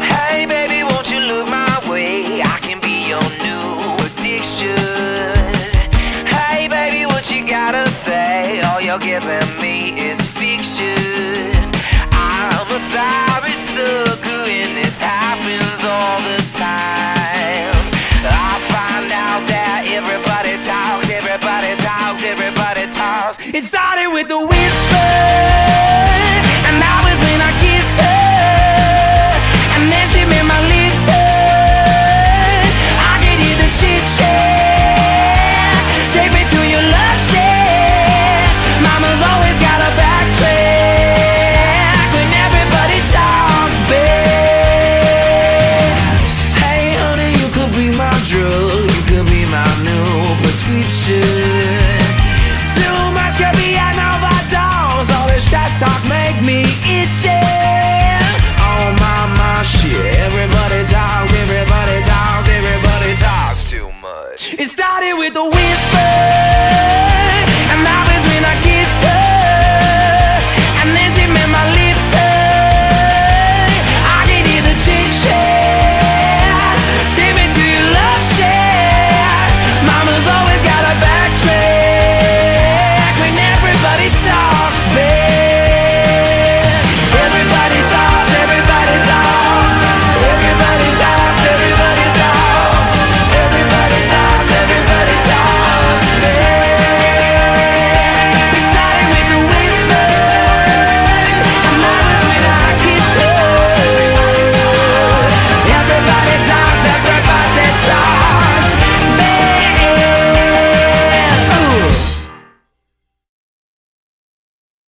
Hey baby, won't you look my way? I can be your new addiction. Hey baby, what you gotta say? All you're giving me is fiction. I'm a sorry sucker and this happens all the time. I find out that everybody talks, everybody talks, everybody talks. It started with a whisper.